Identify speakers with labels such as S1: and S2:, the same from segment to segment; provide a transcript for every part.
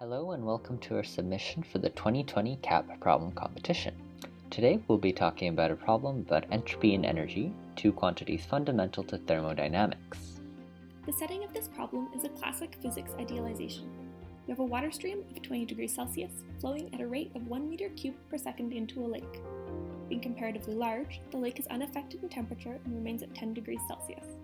S1: Hello and welcome to our submission for the 2020 CAP problem competition. Today we'll be talking about a problem about entropy and energy, two quantities fundamental to thermodynamics.
S2: The setting of this problem is a classic physics idealization. You have a water stream of 20 degrees Celsius flowing at a rate of 1 meter cubed per second into a lake. Being comparatively large, the lake is unaffected in temperature and remains at 10 degrees Celsius.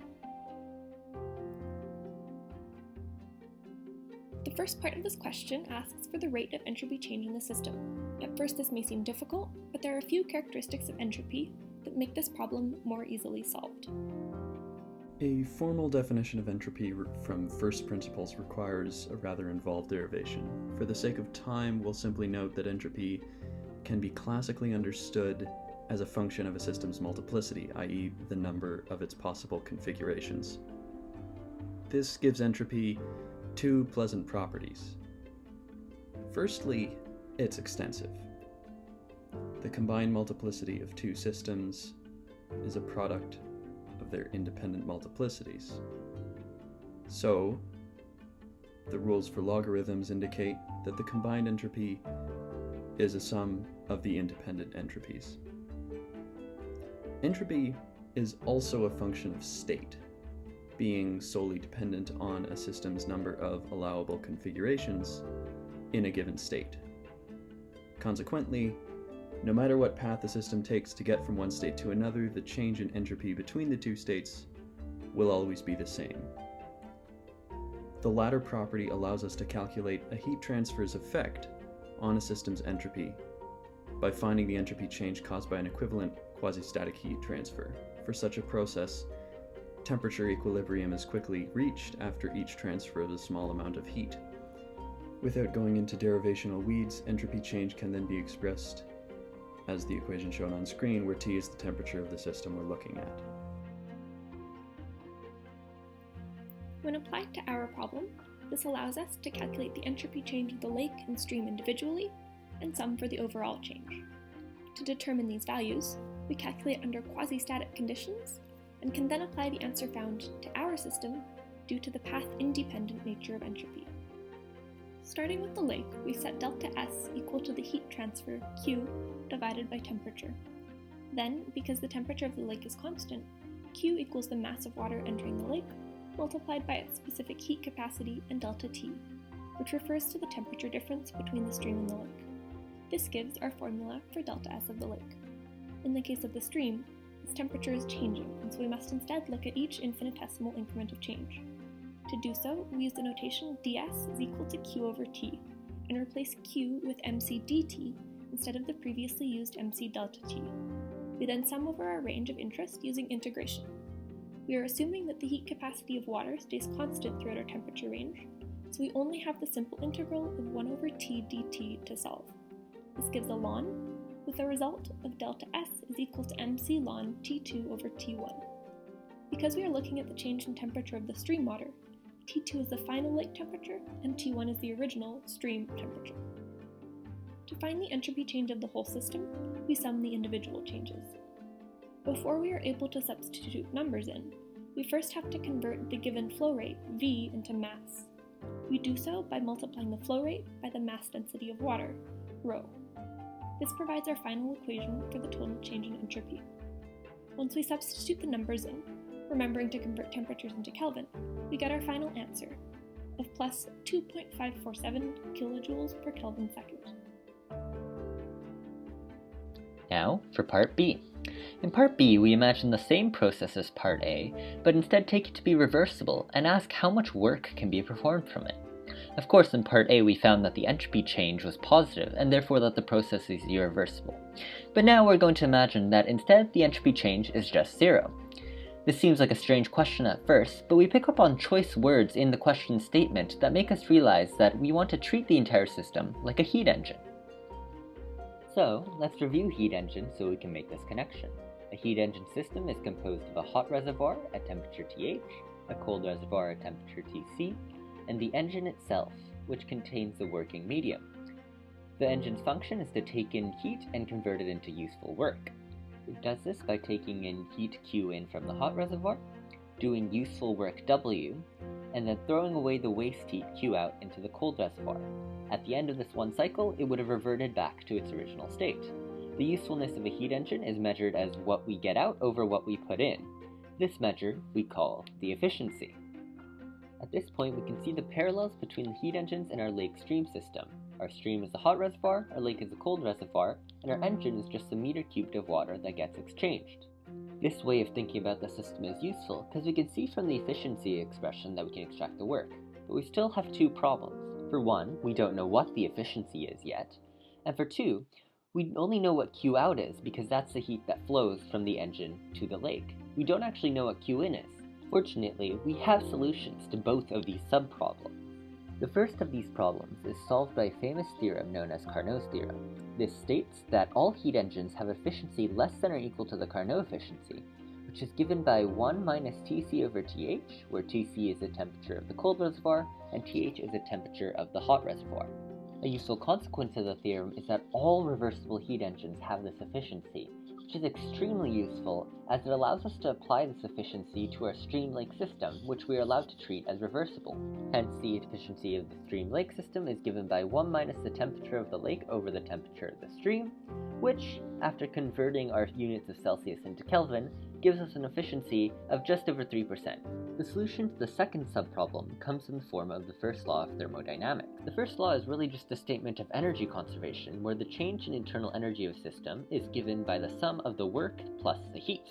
S2: The first part of this question asks for the rate of entropy change in the system. At first this may seem difficult, but there are a few characteristics of entropy that make this problem more easily solved.
S3: A formal definition of entropy from first principles requires a rather involved derivation. For the sake of time, we'll simply note that entropy can be classically understood as a function of a system's multiplicity, i.e. the number of its possible configurations. This gives entropy two pleasant properties. Firstly, it's extensive. The combined multiplicity of two systems is a product of their independent multiplicities. So, the rules for logarithms indicate that the combined entropy is a sum of the independent entropies. Entropy is also a function of state, being solely dependent on a system's number of allowable configurations in a given state. Consequently, no matter what path the system takes to get from one state to another, the change in entropy between the two states will always be the same. The latter property allows us to calculate a heat transfer's effect on a system's entropy by finding the entropy change caused by an equivalent quasi-static heat transfer. For such a process, temperature equilibrium is quickly reached after each transfer of a small amount of heat. Without going into derivational weeds, entropy change can then be expressed as the equation shown on screen, where T is the temperature of the system we're looking at.
S2: When applied to our problem, this allows us to calculate the entropy change of the lake and stream individually, and sum for the overall change. To determine these values, we calculate under quasi-static conditions, and can then apply the answer found to our system due to the path-independent nature of entropy. Starting with the lake, we set delta S equal to the heat transfer, Q, divided by temperature. Then, because the temperature of the lake is constant, Q equals the mass of water entering the lake, multiplied by its specific heat capacity and delta T, which refers to the temperature difference between the stream and the lake. This gives our formula for delta S of the lake. In the case of the stream, its temperature is changing, and so we must instead look at each infinitesimal increment of change. To do so, we use the notation ds is equal to q over t, and replace q with mc dt instead of the previously used mc delta t. We then sum over our range of interest using integration. We are assuming that the heat capacity of water stays constant throughout our temperature range, so we only have the simple integral of 1 over t dt to solve. This gives a ln, with the result of delta S is equal to mc ln T2 over T1. Because we are looking at the change in temperature of the stream water, T2 is the final lake temperature and T1 is the original stream temperature. To find the entropy change of the whole system, we sum the individual changes. Before we are able to substitute numbers in, we first have to convert the given flow rate, V, into mass. We do so by multiplying the flow rate by the mass density of water, ρ. This provides our final equation for the total change in entropy. Once we substitute the numbers in, remembering to convert temperatures into Kelvin, we get our final answer of plus 2.547 kilojoules per Kelvin second.
S1: Now for part B. In part B, we imagine the same process as part A, but instead take it to be reversible and ask how much work can be performed from it. Of course, in part A we found that the entropy change was positive and therefore that the process is irreversible. But now we're going to imagine that instead the entropy change is just zero. This seems like a strange question at first, but we pick up on choice words in the question statement that make us realize that we want to treat the entire system like a heat engine. So, let's review heat engine so we can make this connection. A heat engine system is composed of a hot reservoir at temperature TH, a cold reservoir at temperature TC, and the engine itself, which contains the working medium. The engine's function is to take in heat and convert it into useful work. It does this by taking in heat Q in from the hot reservoir, doing useful work W, and then throwing away the waste heat Q out into the cold reservoir. At the end of this one cycle, it would have reverted back to its original state. The usefulness of a heat engine is measured as what we get out over what we put in. This measure we call the efficiency. At this point, we can see the parallels between the heat engines in our lake stream system. Our stream is the hot reservoir, our lake is a cold reservoir, and our engine is just a meter cubed of water that gets exchanged. This way of thinking about the system is useful because we can see from the efficiency expression that we can extract the work, but we still have two problems. For one, we don't know what the efficiency is yet, and for two, we only know what Q out is because that's the heat that flows from the engine to the lake. We don't actually know what Q in is. Fortunately, we have solutions to both of these sub-problems. The first of these problems is solved by a famous theorem known as Carnot's theorem. This states that all heat engines have efficiency less than or equal to the Carnot efficiency, which is given by 1 minus Tc over Th, where Tc is the temperature of the cold reservoir and Th is the temperature of the hot reservoir. A useful consequence of the theorem is that all reversible heat engines have this efficiency, which is extremely useful as it allows us to apply this efficiency to our stream-lake system, which we are allowed to treat as reversible. Hence, the efficiency of the stream-lake system is given by 1 minus the temperature of the lake over the temperature of the stream, which, after converting our units of Celsius into Kelvin, gives us an efficiency of just over 3%. The solution to the second subproblem comes in the form of the first law of thermodynamics. The first law is really just a statement of energy conservation, where the change in internal energy of a system is given by the sum of the work plus the heat.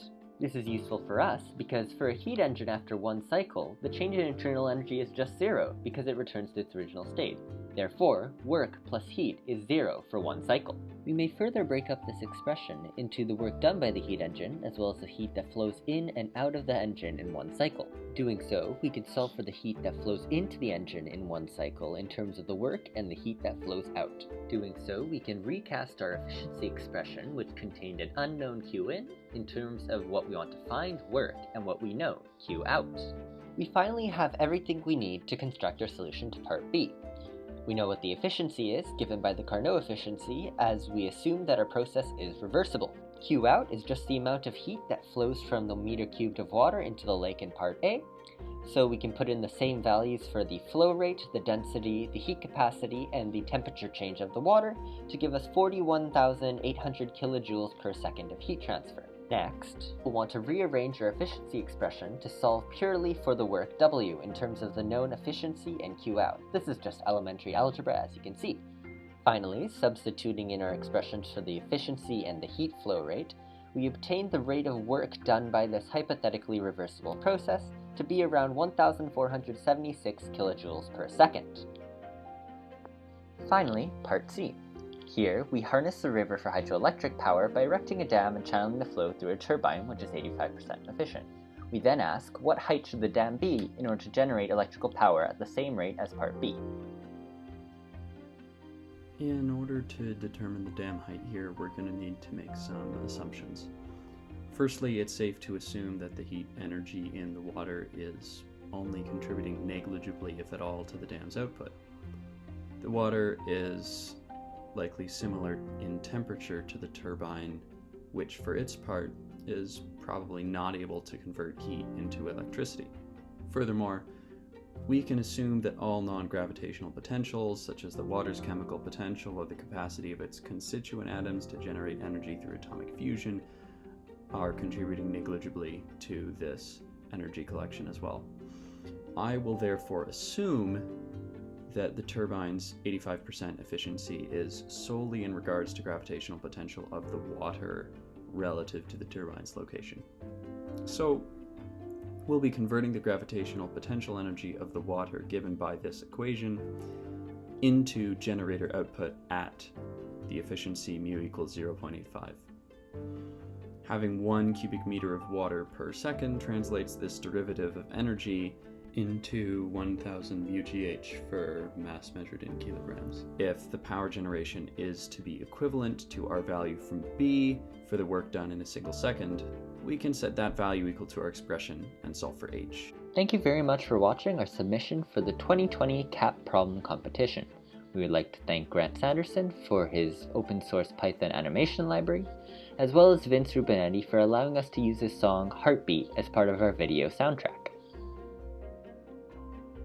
S1: This is useful for us because for a heat engine after one cycle, the change in internal energy is just 0 because it returns to its original state. Therefore, work plus heat is 0 for one cycle. We may further break up this expression into the work done by the heat engine as well as the heat that flows in and out of the engine in one cycle. Doing so, we can solve for the heat that flows into the engine in one cycle in terms of the work and the heat that flows out. Doing so, we can recast our efficiency expression, which contained an unknown Q in terms of what we want to find, work, and what we know, Q out. We finally have everything we need to construct our solution to part B. We know what the efficiency is, given by the Carnot efficiency, as we assume that our process is reversible. Q out is just the amount of heat that flows from the meter cubed of water into the lake in part A, so we can put in the same values for the flow rate, the density, the heat capacity, and the temperature change of the water to give us 41,800 kilojoules per second of heat transfer. Next, we'll want to rearrange our efficiency expression to solve purely for the work W in terms of the known efficiency and Q out. This is just elementary algebra, as you can see. Finally, substituting in our expressions for the efficiency and the heat flow rate, we obtain the rate of work done by this hypothetically reversible process to be around 1,476 kilojoules per second. Finally, part C. Here, we harness the river for hydroelectric power by erecting a dam and channeling the flow through a turbine, which is 85% efficient. We then ask, what height should the dam be in order to generate electrical power at the same rate as part B?
S3: In order to determine the dam height here, we're going to need to make some assumptions. Firstly, it's safe to assume that the heat energy in the water is only contributing negligibly, if at all, to the dam's output. The water is likely similar in temperature to the turbine, which for its part is probably not able to convert heat into electricity. Furthermore, we can assume that all non-gravitational potentials, such as the water's chemical potential or the capacity of its constituent atoms to generate energy through atomic fusion, are contributing negligibly to this energy collection as well. I will therefore assume that the turbine's 85% efficiency is solely in regards to gravitational potential of the water relative to the turbine's location. So we'll be converting the gravitational potential energy of the water given by this equation into generator output at the efficiency mu equals 0.85. Having 1 cubic meter of water per second translates this derivative of energy into 1000 μgh for mass measured in kilograms. If the power generation is to be equivalent to our value from B for the work done in a single second, we can set that value equal to our expression and solve for H.
S1: Thank you very much for watching our submission for the 2020 CAP problem competition. We would like to thank Grant Sanderson for his open source Python animation library, as well as Vince Rubinetti for allowing us to use his song Heartbeat as part of our video soundtrack.